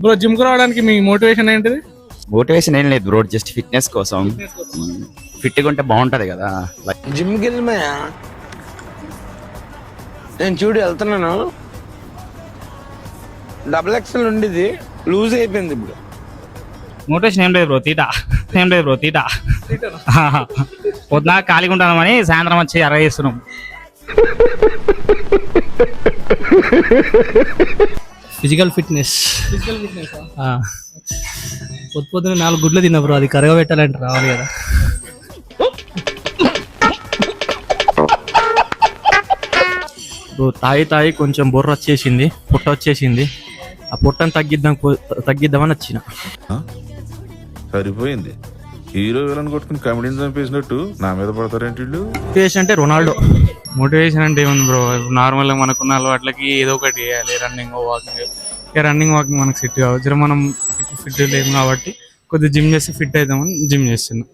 Bro gym కు రావడానికి మీ motivation ఏంటిది? మోటివేషన్ ఏం లేదు బ్రో, జస్ట్ ఫిట్నెస్ కోసం. ఫిట్గా ఉంటే బాగుంటది కదా. జిమ్కి వెళ్ళిపోయా నేను, చూడు వెళ్తున్నాను. XXL ఉండేది లూజ్ అయిపోయింది ఇప్పుడు. మోటివేషన్ ఏం లేదు బ్రో, తీట పొద్దున ఖాళీగా ఉంటామని సాయంత్రం వచ్చి అరగ చేస్తున్నాం. Physical fitness. పొద్దున 4 గుడ్లు తిన్నా బ్రో, అది కరగబెట్టాలంటే రావాలి కదా. తాయి కొంచెం బొర్ర వచ్చేసింది, పొట్ట వచ్చేసింది. ఆ పొట్టను తగ్గిద్దామని వచ్చిన. సరిపోయింది. హీరో విలన్ కొట్టుకుని కమెడీని చంపేసినట్టు నా మీద పడతారేంటి వీళ్ళు? మోటివేషన్ అంటే రొనాల్డో. మోటివేషన్ అంటే ఏముంది బ్రో, నార్మల్గా మనకున్న అలవాట్లకి ఏదో ఒకటి చేయాలి. రన్నింగ్ వాకింగ్ మనకు సెట్ కావచ్చు. మనం ఫిట్ లేము కాబట్టి కొద్దిగా జిమ్ చేస్తే ఫిట్ అవుతామని జిమ్ చేస్తున్నాం.